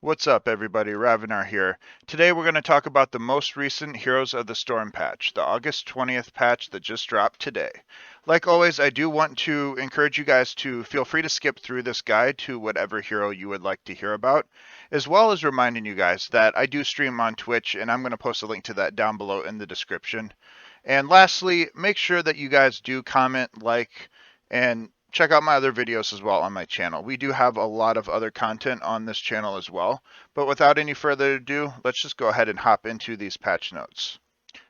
What's up, everybody? Ravenar here. Today we're going to talk about the most recent Heroes of the Storm patch, the August 20th patch that just dropped today. Like always, I do want to encourage you guys to feel free to skip through this guide to whatever hero you would like to hear about, as well as reminding you guys that I do stream on Twitch, and I'm going to post a link to that down below in the description. And lastly, make sure that you guys do comment, like, and check out my other videos as well on my channel. We do have a lot of other content on this channel as well. But without any further ado, let's just go ahead and hop into these patch notes.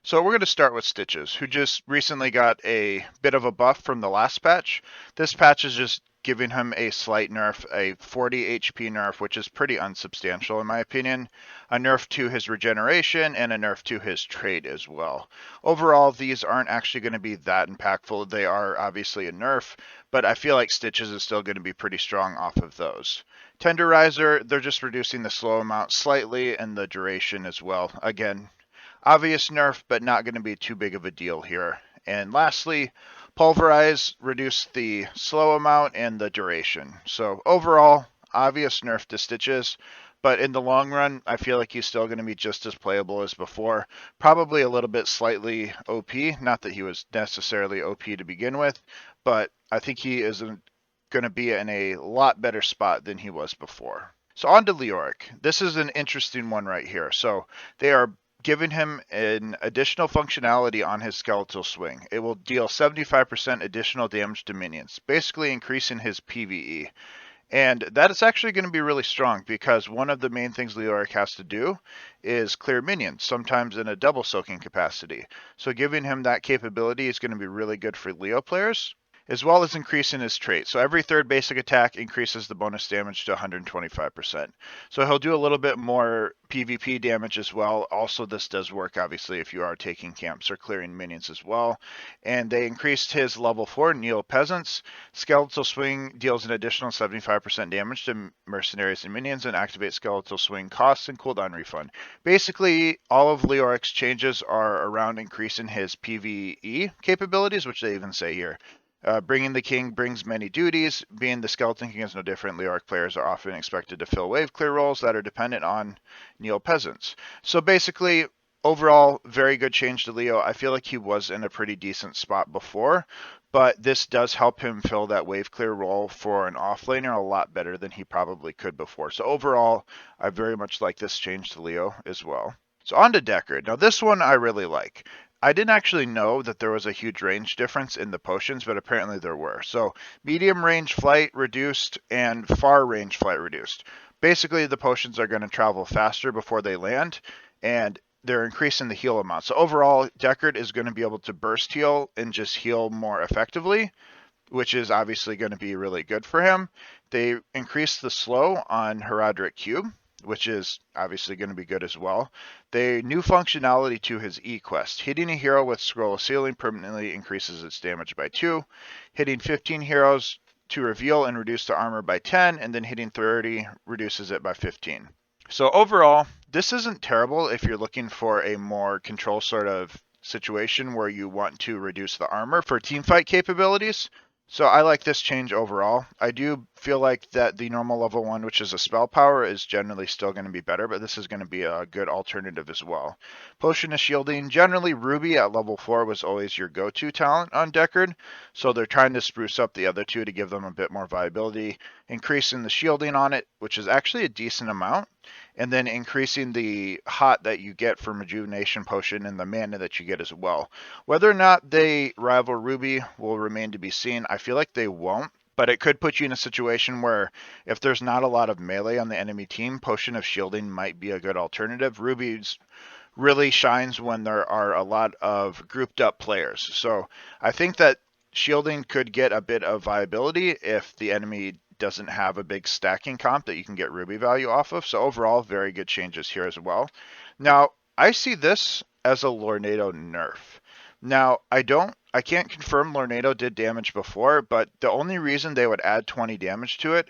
So we're going to start with Stitches, who just recently got a bit of a buff from the last patch. This patch is just giving him a slight nerf, a 40 HP nerf, which is pretty unsubstantial in my opinion, a nerf to his regeneration, and a nerf to his trait as well. Overall, these aren't actually going to be that impactful. They are obviously a nerf, but I feel like Stitches is still going to be pretty strong off of those. Tenderizer, they're just reducing the slow amount slightly and the duration as well. Again, obvious nerf, but not going to be too big of a deal here. And lastly, Pulverize reduced the slow amount and the duration. So overall, obvious nerf to Stitches, but in the long run, I feel like he's still going to be just as playable as before. Probably a little bit slightly OP, not that he was necessarily OP to begin with, but I think he is going to be in a lot better spot than he was before. So on to Leoric. This is an interesting one right here. So they are giving him an additional functionality on his skeletal swing. It will deal 75% additional damage to minions, basically increasing his PvE. And that is actually going to be really strong because one of the main things Leoric has to do is clear minions, sometimes in a double soaking capacity. So giving him that capability is going to be really good for Leo players, as well as increasing his trait. So every third basic attack increases the bonus damage to 125%. So he'll do a little bit more PvP damage as well. Also, this does work, obviously, if you are taking camps or clearing minions as well. And they increased his level 4 Neo Peasants. Skeletal Swing deals an additional 75% damage to mercenaries and minions and activates Skeletal Swing costs and cooldown refund. Basically, all of Leoric's changes are around increasing his PvE capabilities, which they even say here. Bringing the King brings many duties. Being the Skeleton King is no different. Leoric players are often expected to fill wave clear roles that are dependent on Neo Peasants. So basically, overall, very good change to Leo. I feel like he was in a pretty decent spot before, but this does help him fill that wave clear role for an offlaner a lot better than he probably could before. So overall, I very much like this change to Leo as well. So on to Deckard. Now this one I really like. I didn't actually know that there was a huge range difference in the potions, but apparently there were. So medium range flight reduced and far range flight reduced. Basically, the potions are going to travel faster before they land, and they're increasing the heal amount. So overall, Deckard is going to be able to burst heal and just heal more effectively, which is obviously going to be really good for him. They increased the slow on Herodric Cube, which is obviously going to be good as well. They new functionality to his E-Quest. Hitting a hero with Scroll of Sealing permanently increases its damage by 2. Hitting 15 heroes to reveal and reduce the armor by 10, and then hitting 30 reduces it by 15. So overall, this isn't terrible if you're looking for a more control sort of situation where you want to reduce the armor for teamfight capabilities. So I like this change overall. I do feel like that the normal level 1, which is a spell power, is generally still going to be better, but this is going to be a good alternative as well. Potion of Shielding. Generally, Ruby at level 4 was always your go-to talent on Deckard, so they're trying to spruce up the other two to give them a bit more viability, increasing the shielding on it, which is actually a decent amount, and then increasing the hot that you get from Rejuvenation Potion and the mana that you get as well. Whether or not they rival Ruby will remain to be seen. I feel like they won't, but it could put you in a situation where if there's not a lot of melee on the enemy team, Potion of Shielding might be a good alternative. Ruby's really shines when there are a lot of grouped up players. So I think that shielding could get a bit of viability if the enemy doesn't have a big stacking comp that you can get Ruby value off of. So overall, very good changes here as well. Now, I see this as a Lornado nerf. Now, I can't confirm Lornado did damage before, but the only reason they would add 20 damage to it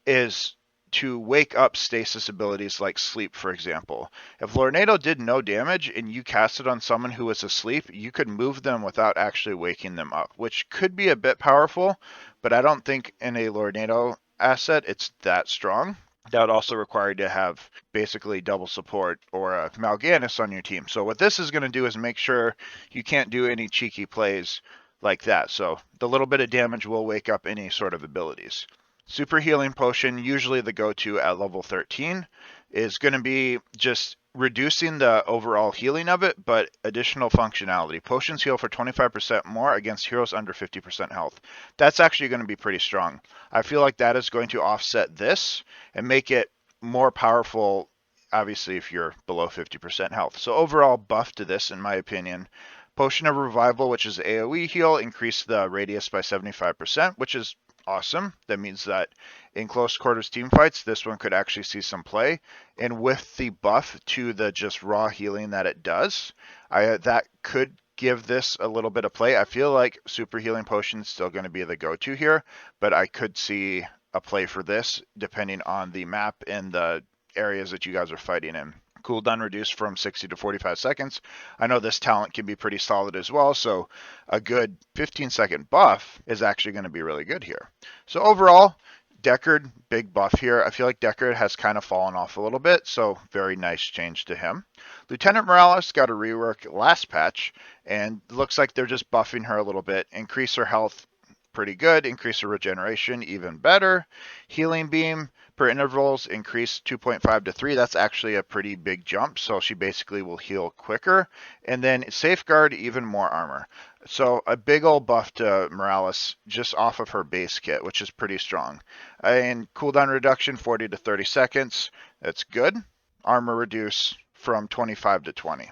is to wake up stasis abilities like sleep, for example. If Lornado did no damage and you cast it on someone who was asleep, you could move them without actually waking them up, which could be a bit powerful, but I don't think in a Lornado asset it's that strong. that would also require you to have basically double support or a Mal'Ganis on your team. So what this is going to do is make sure you can't do any cheeky plays like that. So the little bit of damage will wake up any sort of abilities. Super Healing Potion, usually the go-to at level 13, is going to be just reducing the overall healing of it, but additional functionality. Potions heal for 25% more against heroes under 50% health. That's actually going to be pretty strong. I feel like that is going to offset this and make it more powerful, obviously, if you're below 50% health. So overall buff to this, in my opinion. Potion of Revival, which is AoE heal, increase the radius by 75%, which is awesome. That means that in close quarters team fights, this one could actually see some play. And with the buff to the just raw healing that it does, that could give this a little bit of play. I feel like Super Healing Potion is still going to be the go-to here, but I could see a play for this depending on the map and the areas that you guys are fighting in. Cooldown reduced from 60 to 45 seconds. I know this talent can be pretty solid as well, so a good 15-second buff is actually going to be really good here. So overall, Deckard, big buff here. I feel like Deckard has kind of fallen off a little bit, so very nice change to him. Lieutenant Morales got a rework last patch, and looks like they're just buffing her a little bit. Increase her health, pretty good. Increase her regeneration, even better. Healing beam per intervals increase 2.5 to 3. That's actually a pretty big jump, so she basically will heal quicker. And then safeguard, even more armor. So a big old buff to Morales just off of her base kit, which is pretty strong. And cooldown reduction 40 to 30 seconds. That's good. Armor reduce from 25 to 20.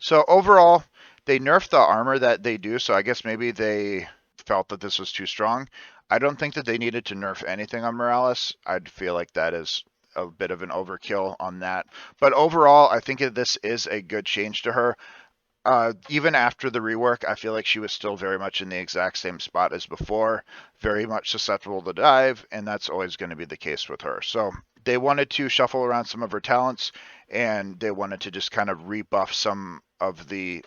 So overall, they nerfed the armor that they do, so I guess maybe they felt that this was too strong. I don't think that they needed to nerf anything on Morales. I'd feel like that is a bit of an overkill on that. But overall, I think this is a good change to her. Even after the rework, I feel like she was still very much in the exact same spot as before, very much susceptible to dive, and that's always going to be the case with her. So they wanted to shuffle around some of her talents, and they wanted to just kind of rebuff some of the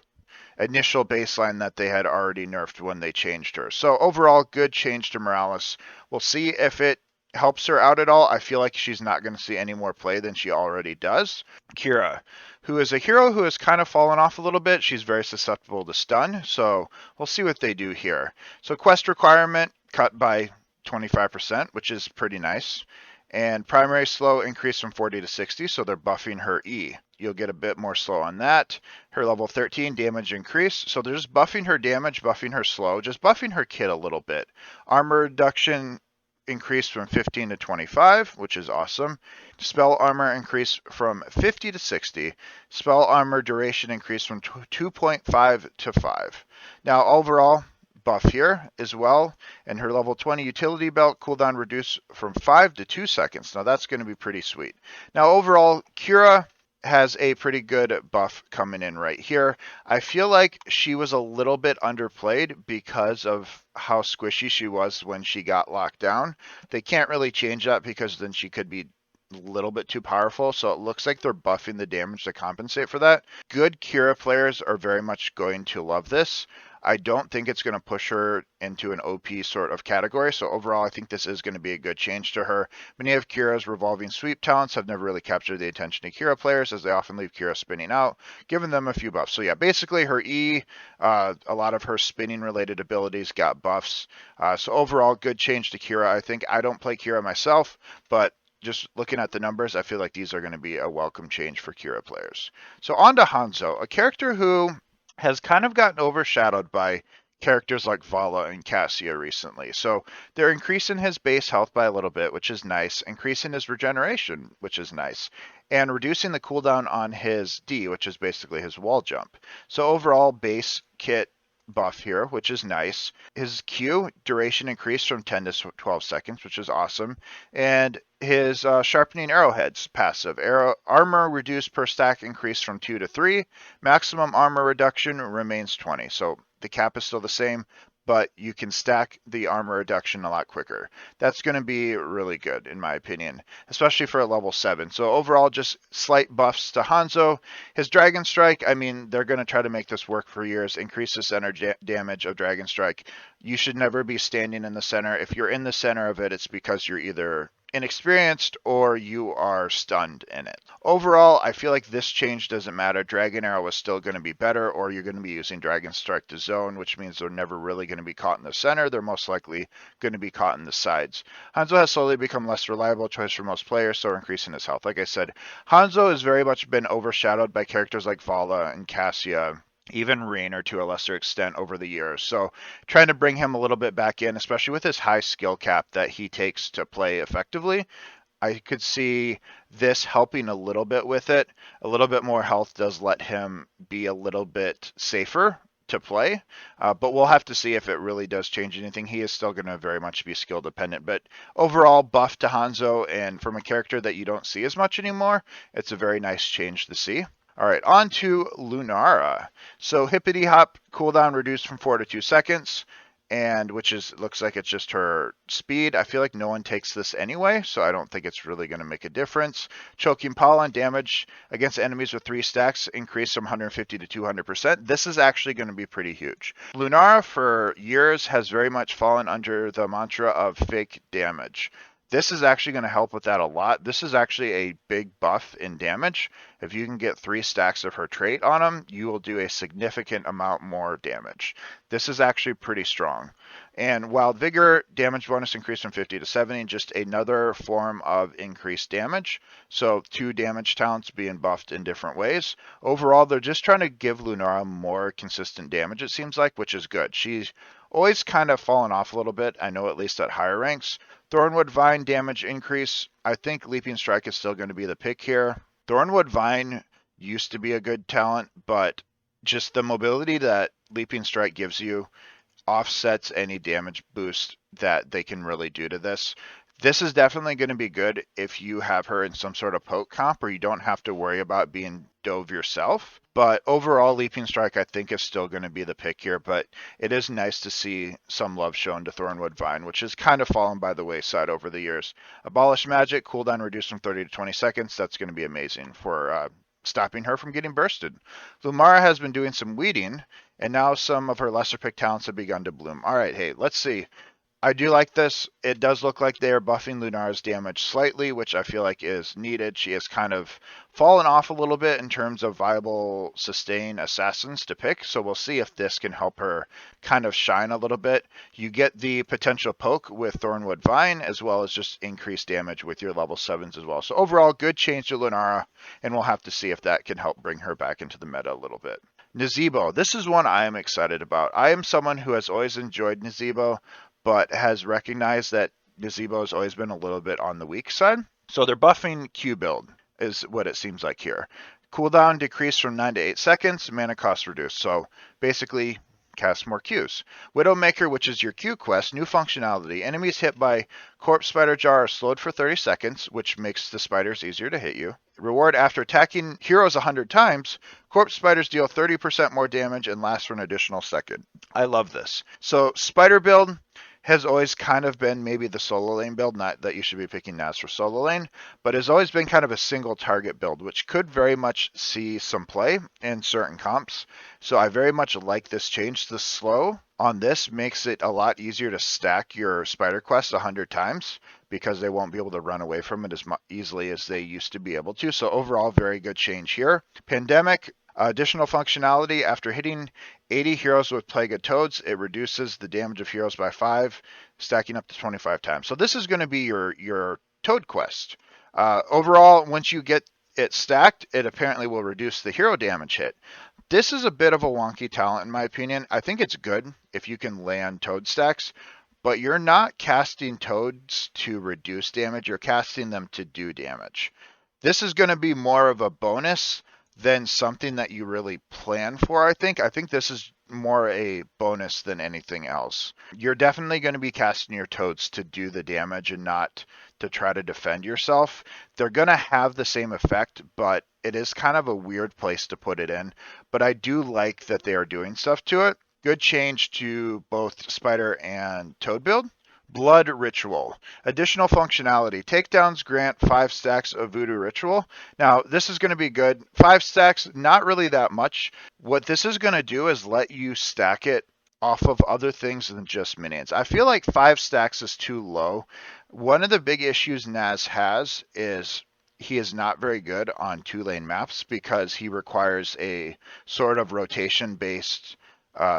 initial baseline that they had already nerfed when they changed her. So overall, good change to Morales. We'll see if it helps her out at all. I feel like she's not going to see any more play than she already does. Qhira, who is a hero who has kind of fallen off a little bit. She's very susceptible to stun, so we'll see what they do here. So quest requirement cut by 25%, which is pretty nice. And primary slow increased from 40 to 60, so they're buffing her E. You'll get a bit more slow on that. Her level 13 damage increase, so they're just buffing her damage, buffing her slow, just buffing her kit a little bit. Armor reduction increased from 15 to 25, which is awesome. Spell armor increased from 50 to 60. Spell armor duration increased from 2.5 to 5. Now overall, buff here as well, and her level 20 utility belt cooldown reduced from 5 to 2 seconds. Now that's going to be pretty sweet. Now overall, Qhira has a pretty good buff coming in right here. I feel like she was a little bit underplayed because of how squishy she was when she got locked down. They can't really change that because then she could be a little bit too powerful, so it looks like they're buffing the damage to compensate for that. Good Qhira players are very much going to love this. I don't think it's going to push her into an OP sort of category. So overall, I think this is going to be a good change to her. Many of Qhira's revolving sweep talents have never really captured the attention of Qhira players, as they often leave Qhira spinning out, giving them a few buffs. So yeah, basically her E, a lot of her spinning related abilities got buffs. So overall, good change to Qhira. I think I don't play Qhira myself, but just looking at the numbers, I feel like these are going to be a welcome change for Qhira players. So on to Hanzo, a character who has kind of gotten overshadowed by characters like Valla and Cassia recently. So they're increasing his base health by a little bit, which is nice, increasing his regeneration, which is nice, and reducing the cooldown on his D, which is basically his wall jump. So overall base kit buff here, which is nice. His Q duration increased from 10 to 12 seconds, which is awesome. And his sharpening arrowheads passive. Armor reduced per stack increased from 2 to 3. Maximum armor reduction remains 20. So the cap is still the same, but you can stack the armor reduction a lot quicker. That's going to be really good, in my opinion, especially for a level 7. So overall, just slight buffs to Hanzo. His Dragon Strike, I mean, they're going to try to make this work for years. Increase the center damage of Dragon Strike. You should never be standing in the center. If you're in the center of it, it's because you're either inexperienced or you are stunned in it. Overall, I feel like this change doesn't matter. Dragon Arrow is still going to be better, or you're going to be using Dragon Strike to zone, which means they're never really going to be caught in the center. They're most likely going to be caught in the sides. Hanzo has slowly become less reliable choice for most players, so increasing his health. Like I said, Hanzo has very much been overshadowed by characters like Valla and Cassia, even Rainer to a lesser extent over the years. So trying to bring him a little bit back in, especially with his high skill cap that he takes to play effectively, I could see this helping a little bit with it. A little bit more health does let him be a little bit safer to play, but we'll have to see if it really does change anything. He is still going to very much be skill dependent, but overall buff to Hanzo, and from a character that you don't see as much anymore, it's a very nice change to see. All right, on to Lunara. So Hippity Hop cooldown reduced from 4 to 2 seconds, and which is looks like it's just her speed. I feel like no one takes this anyway, so I don't think it's really going to make a difference. Choking Pollen damage against enemies with 3 stacks increased from 150 to 200%. This is actually going to be pretty huge. Lunara for years has very much fallen under the mantra of fake damage. This is actually going to help with that a lot. This is actually a big buff in damage. If you can get 3 stacks of her trait on them, you will do a significant amount more damage. This is actually pretty strong. And Wild Vigor damage bonus increased from 50 to 70, just another form of increased damage. So 2 damage talents being buffed in different ways. Overall, they're just trying to give Lunara more consistent damage, it seems like, which is good. She's always kind of fallen off a little bit, I know, at least at higher ranks. Thornwood Vine damage increase. I think Leaping Strike is still going to be the pick here. Thornwood Vine used to be a good talent, but just the mobility that Leaping Strike gives you offsets any damage boost that they can really do to this. This is definitely going to be good if you have her in some sort of poke comp or you don't have to worry about being dove yourself. But overall, Leaping Strike I think is still going to be the pick here, but it is nice to see some love shown to Thornwood Vine, which has kind of fallen by the wayside over the years. Abolish Magic, cooldown reduced from 30 to 20 seconds. That's going to be amazing for stopping her from getting bursted. Lumara has been doing some weeding, and now some of her lesser pick talents have begun to bloom. All right, hey, let's see. I do like this. It does look like they are buffing Lunara's damage slightly, which I feel like is needed. She has kind of fallen off a little bit in terms of viable sustain assassins to pick, so we'll see if this can help her kind of shine a little bit. You get the potential poke with Thornwood Vine, as well as just increased damage with your level 7s as well. So overall, good change to Lunara, and we'll have to see if that can help bring her back into the meta a little bit. Nazeebo. This is one I am excited about. I am someone who has always enjoyed Nazeebo, but has recognized that Nazeebo has always been a little bit on the weak side. So they're buffing Q build, is what it seems like here. Cooldown decreased from 9 to 8 seconds, mana cost reduced. So basically, cast more Qs. Widowmaker, which is your Q quest, new functionality. Enemies hit by Corpse Spider Jar are slowed for 30 seconds, which makes the spiders easier to hit you. Reward after attacking heroes 100 times, Corpse Spiders deal 30% more damage and last for an additional second. I love this. So Spider build has always kind of been maybe the solo lane build, not that you should be picking Naz for solo lane, but has always been kind of a single target build, which could very much see some play in certain comps. So I very much like this change. The slow on this makes it a lot easier to stack your spider quests 100 times because they won't be able to run away from it as easily as they used to be able to. So overall, very good change here. Pandemic. Additional functionality, after hitting 80 heroes with Plague of Toads, it reduces the damage of heroes by 5, stacking up to 25 times. So this is going to be your Toad quest. Overall, once you get it stacked, it apparently will reduce the hero damage hit. This is a bit of a wonky talent in my opinion. I think it's good if you can land Toad stacks, but you're not casting Toads to reduce damage, you're casting them to do damage. This is going to be more of a bonus than something that you really plan for, I think. I think this is more a bonus than anything else. You're definitely going to be casting your Toads to do the damage and not to try to defend yourself. They're going to have the same effect, but it is kind of a weird place to put it in. But I do like that they are doing stuff to it. Good change to both Spider and Toad build. Blood Ritual. Additional functionality. Takedowns grant 5 stacks of Voodoo Ritual. Now, this is going to be good. 5 stacks, not really that much. What this is going to do is let you stack it off of other things than just minions. I feel like 5 stacks is too low. One of the big issues Naz has is he is not very good on 2-lane maps because he requires a sort of rotation based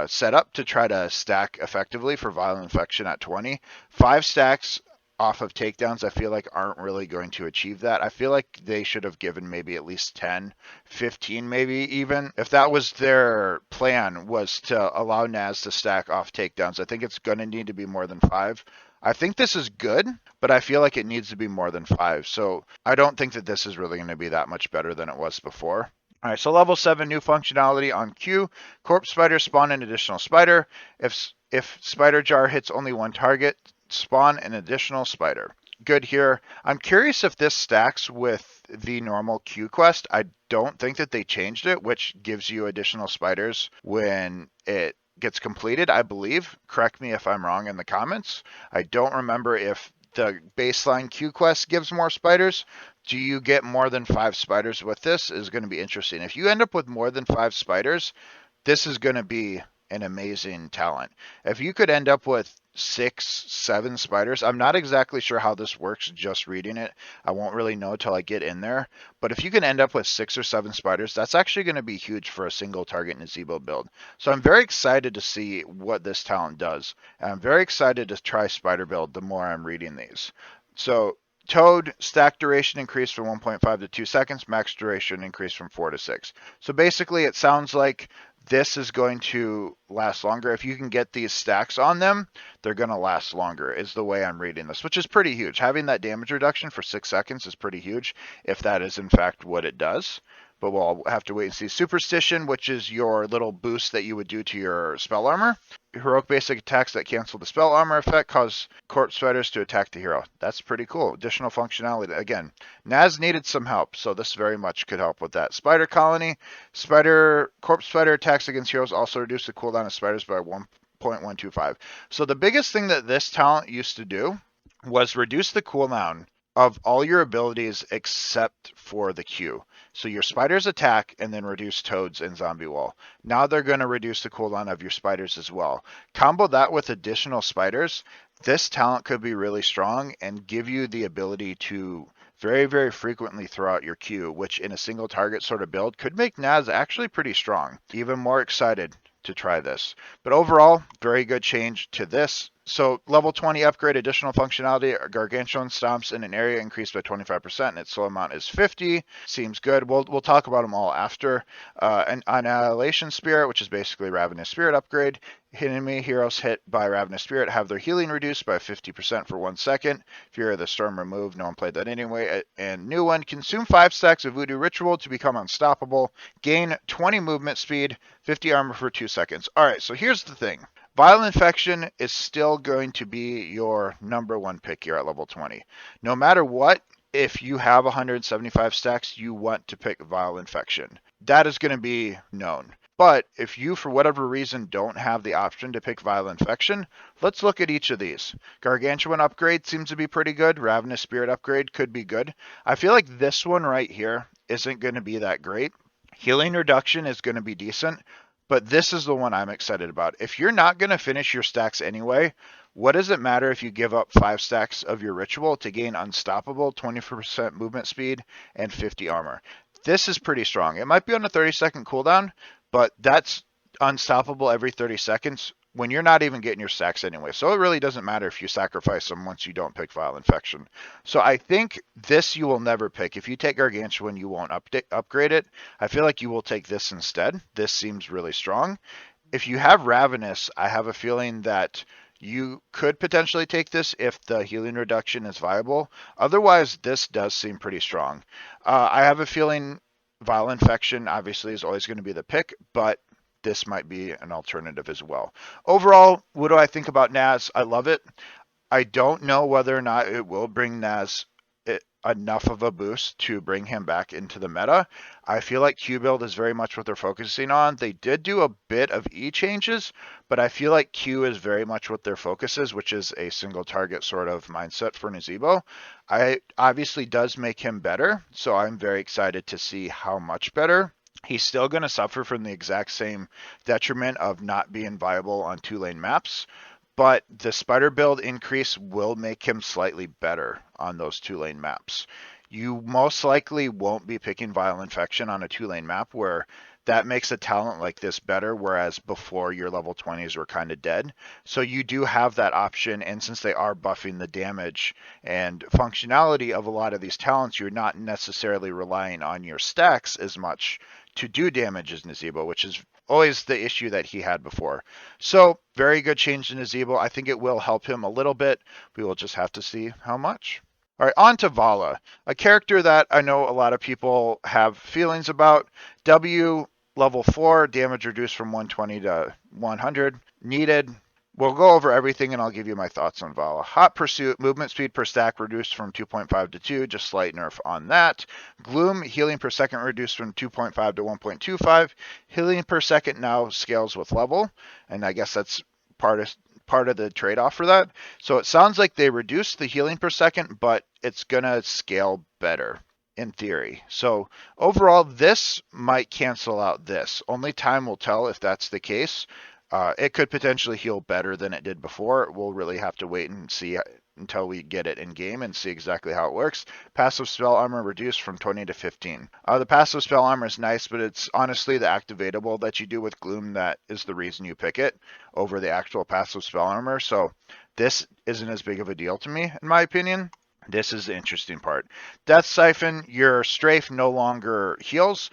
setup to try to stack effectively for Violent Infection at 20. 5 stacks off of takedowns, I feel like aren't really going to achieve that. I feel like they should have given maybe at least 10, 15 maybe even. If that was their plan, was to allow Naz to stack off takedowns, I think it's going to need to be more than 5. I think this is good, but I feel like it needs to be more than 5. So I don't think that this is really going to be that much better than it was before. All right, so level 7, new functionality on Q. Corpse Spider spawn an additional spider. If Spider Jar hits only one target, spawn an additional spider. Good here. I'm curious if this stacks with the normal Q quest. I don't think that they changed it, which gives you additional spiders when it gets completed, I believe. Correct me if I'm wrong in the comments. I don't remember if the baseline Q quest gives more spiders. Do you get more than 5 spiders with this? Is going to be interesting. If you end up with more than 5 spiders, this is going to be an amazing talent. If you could end up with 6, 7 spiders, I'm not exactly sure how this works just reading it. I won't really know till I get in there. But if you can end up with 6 or 7 spiders, that's actually going to be huge for a single target Nazeebo build. So I'm very excited to see what this talent does. And I'm very excited to try spider build the more I'm reading these. So Toad, stack duration increased from 1.5 to 2 seconds, max duration increased from 4 to 6. So basically it sounds like this is going to last longer. If you can get these stacks on them, they're going to last longer, is the way I'm reading this, which is pretty huge. Having that damage reduction for 6 seconds is pretty huge, if that is in fact what it does. But we'll have to wait and see. Superstition, which is your little boost that you would do to your spell armor. Heroic basic attacks that cancel the spell armor effect cause corpse spiders to attack the hero. That's pretty cool. Additional functionality. Again, Naz needed some help, so this very much could help with that. Spider colony. Corpse spider attacks against heroes also reduce the cooldown of spiders by 1.125. So the biggest thing that this talent used to do was reduce the cooldown of all your abilities except for the Q. So your spiders attack and then reduce toads and zombie wall. Now they're going to reduce the cooldown of your spiders as well. Combo that with additional spiders, this talent could be really strong and give you the ability to very, very frequently throw out your Q, which in a single target sort of build could make Naz actually pretty strong. Even more excited to try this. But overall, very good change to this. So level 20 upgrade, additional functionality, Gargantuan stomps in an area increased by 25% and its slow amount is 50. Seems good. We'll talk about them all after. An Annihilation Spirit, which is basically Ravenous Spirit upgrade. Enemy heroes hit by Ravenous Spirit have their healing reduced by 50% for 1 second. Fury of the Storm removed. No one played that anyway. And new one, consume 5 stacks of Voodoo Ritual to become unstoppable. Gain 20 movement speed, 50 armor for 2 seconds. All right, so here's the thing. Violent Infection is still going to be your number 1 pick here at level 20. No matter what, if you have 175 stacks, you want to pick Violent Infection. That is going to be known. But if you, for whatever reason, don't have the option to pick Violent Infection, let's look at each of these. Gargantuan upgrade seems to be pretty good. Ravenous Spirit upgrade could be good. I feel like this one right here isn't going to be that great. Healing reduction is going to be decent. But this is the one I'm excited about. If you're not going to finish your stacks anyway, what does it matter if you give up 5 stacks of your ritual to gain unstoppable, 20% movement speed, and 50 armor? This is pretty strong. It might be on a 30-second cooldown, but that's unstoppable every 30 seconds when you're not even getting your stacks anyway. So it really doesn't matter if you sacrifice them once you don't pick Violent Infection. So I think this you will never pick. If you take Gargantuan, you won't upgrade it. I feel like you will take this instead. This seems really strong. If you have Ravenous, I have a feeling that you could potentially take this if the healing reduction is viable. Otherwise, this does seem pretty strong. I have a feeling Violent Infection obviously is always going to be the pick, but this might be an alternative as well. Overall, what do I think about Naz? I love it. I don't know whether or not it will bring Naz enough of a boost to bring him back into the meta. I feel like Q build is very much what they're focusing on. They did do a bit of E changes, but I feel like Q is very much what their focus is, which is a single target sort of mindset for Nazeebo. Obviously does make him better, so I'm very excited to see how much better. He's still going to suffer from the exact same detriment of not being viable on 2-lane maps, but the spider build increase will make him slightly better on those 2-lane maps. You most likely won't be picking Viral Infection on a 2-lane map where that makes a talent like this better, whereas before your level 20s were kind of dead. So you do have that option, and since they are buffing the damage and functionality of a lot of these talents, you're not necessarily relying on your stacks as much to do damage as Nazeebo, which is always the issue that he had before. So very good change to Nazeebo. I think it will help him a little bit. We will just have to see how much. All right, on to Valla, a character that I know a lot of people have feelings about. W level 4, damage reduced from 120 to 100. Needed. We'll go over everything and I'll give you my thoughts on Valla. Hot Pursuit, movement speed per stack reduced from 2.5 to 2, just slight nerf on that. Gloom, healing per second reduced from 2.5 to 1.25. Healing per second now scales with level, and I guess that's part of the trade-off for that. So it sounds like they reduced the healing per second, but it's gonna scale better in theory. So overall, this might cancel out this. Only time will tell if that's the case. It could potentially heal better than it did before. We'll really have to wait and see until we get it in game and see exactly how it works. Passive spell armor reduced from 20 to 15. The passive spell armor is nice, but it's honestly the activatable that you do with Gloom that is the reason you pick it over the actual passive spell armor. So this isn't as big of a deal to me, in my opinion. This is the interesting part. Death Siphon, your strafe no longer heals.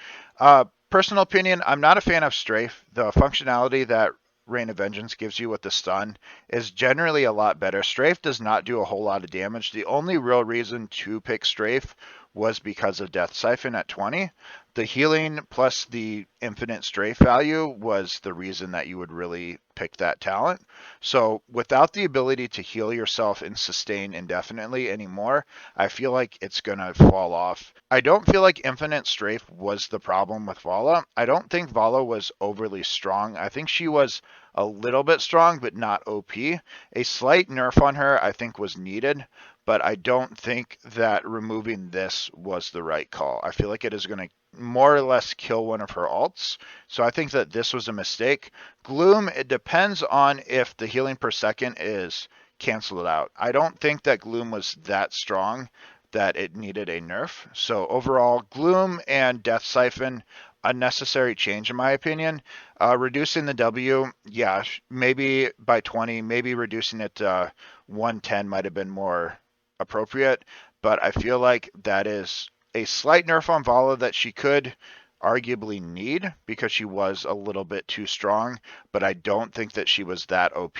Personal opinion, I'm not a fan of strafe. The functionality that Rain of Vengeance gives you with the stun is generally a lot better. Strafe does not do a whole lot of damage. The only real reason to pick Strafe was because of Death Siphon at 20. The healing plus the infinite strafe value was the reason that you would really pick that talent. So without the ability to heal yourself and sustain indefinitely anymore, I feel like it's going to fall off. I don't feel like infinite strafe was the problem with Valla. I don't think Valla was overly strong. I think she was a little bit strong, but not OP. A slight nerf on her, I think, was needed, but I don't think that removing this was the right call. I feel like it is going to more or less kill one of her alts, so I think that this was a mistake. Gloom, it depends on if the healing per second is canceled out. I don't think that Gloom was that strong that it needed a nerf. So overall, Gloom and Death Siphon, unnecessary change in my opinion. Reducing the W, yeah, maybe by 20, maybe reducing it to 110 might have been more appropriate, but I feel like that is a slight nerf on Valla that she could arguably need because she was a little bit too strong, but I don't think that she was that OP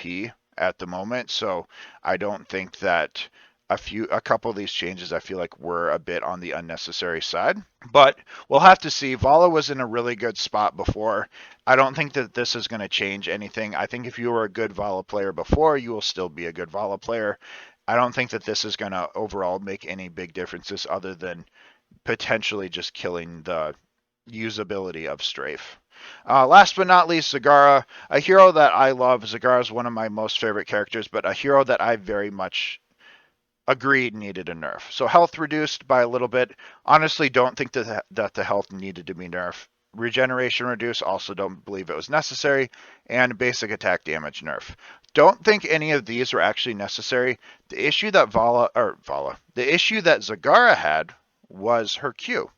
at the moment. So I don't think that a couple of these changes I feel like were a bit on the unnecessary side, but we'll have to see. Valla was in a really good spot before. I don't think that this is going to change anything. I think if you were a good Valla player before, you will still be a good Valla player. I don't think that this is going to overall make any big differences other than potentially just killing the usability of strafe. Last but not least, Zagara, a hero that I love. Zagara is one of my most favorite characters, but a hero that I very much agreed needed a nerf. So health reduced by a little bit. Honestly, don't think that the health needed to be nerfed. Regeneration reduced, also don't believe it was necessary. And basic attack damage nerf. Don't think any of these were actually necessary. The issue that the issue that Zagara had was her Q.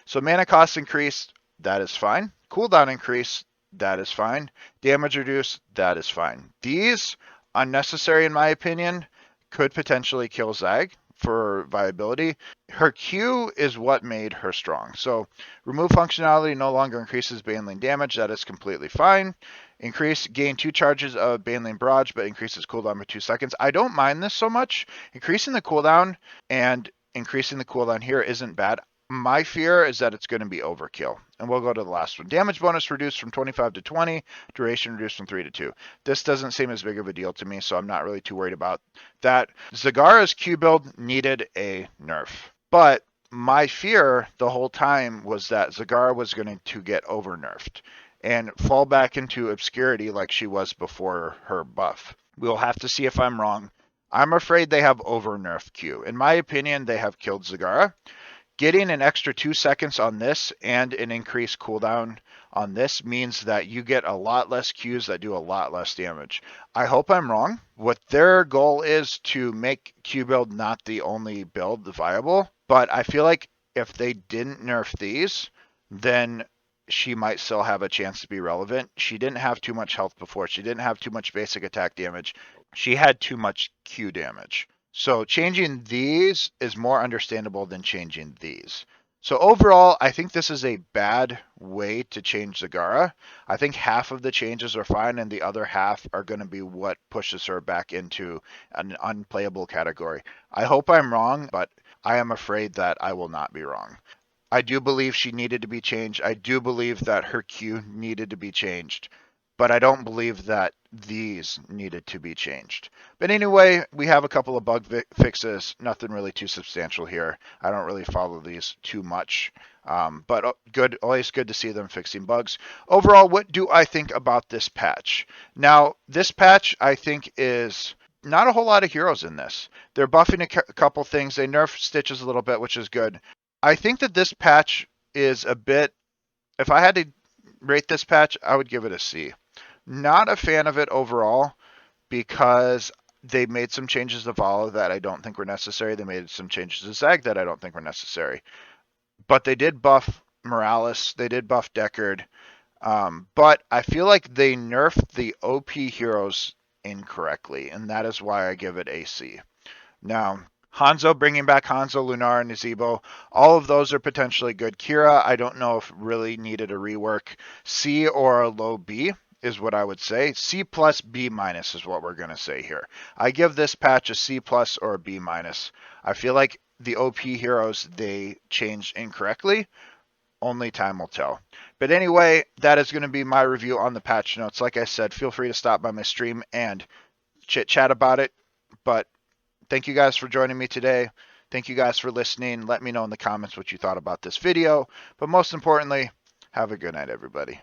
So mana cost increased, that is fine. Cooldown increase, that is fine. Damage reduced, that is fine. These, unnecessary in my opinion, could potentially kill Zag for viability. Her Q is what made her strong. So remove functionality no longer increases Banelane damage. That is completely fine. Gain 2 charges of Banelane Barrage, but increases cooldown by 2 seconds. I don't mind this so much. Increasing the cooldown and increasing the cooldown here isn't bad. My fear is that it's going to be overkill. And we'll go to the last one. Damage bonus reduced from 25 to 20. Duration reduced from 3 to 2. This doesn't seem as big of a deal to me, so I'm not really too worried about that. Zagara's Q build needed a nerf. But my fear the whole time was that Zagara was going to get over nerfed and fall back into obscurity like she was before her buff. We'll have to see if I'm wrong. I'm afraid they have over nerfed Q. In my opinion, they have killed Zagara. Getting an extra 2 seconds on this and an increased cooldown on this means that you get a lot less Qs that do a lot less damage. I hope I'm wrong. What their goal is to make Q build not the only build viable, but I feel like if they didn't nerf these, then she might still have a chance to be relevant. She didn't have too much health before. She didn't have too much basic attack damage. She had too much Q damage. So changing these is more understandable than changing these. So overall, I think this is a bad way to change Zagara. I think half of the changes are fine, and the other half are going to be what pushes her back into an unplayable category. I hope I'm wrong, but I am afraid that I will not be wrong. I do believe she needed to be changed. I do believe that her Q needed to be changed, but I don't believe that these needed to be changed. But anyway, we have a couple of bug fixes. Nothing really too substantial here. I don't really follow these too much, but good. Always good to see them fixing bugs. Overall, what do I think about this patch? Now, this patch I think is not a whole lot of heroes in this. They're buffing a couple things. They nerf Stitches a little bit, which is good. I think that this patch is a bit, if I had to rate this patch, I would give it a C. Not a fan of it overall because they made some changes to Valla that I don't think were necessary. They made some changes to Zag that I don't think were necessary. But they did buff Morales. They did buff Deckard. But I feel like they nerfed the OP heroes incorrectly, and that is why I give it a C. Now, Hanzo, bringing back Hanzo, Lunara, and Nazeebo, all of those are potentially good. Qhira, I don't know if really needed a rework. C or a low B is what I would say. C plus B minus is what we're going to say here. I give this patch a C plus or a B minus. I feel like the OP heroes, they changed incorrectly. Only time will tell. But anyway, that is going to be my review on the patch notes. Like I said, feel free to stop by my stream and chit chat about it. But thank you guys for joining me today. Thank you guys for listening. Let me know in the comments what you thought about this video. But most importantly, have a good night, everybody.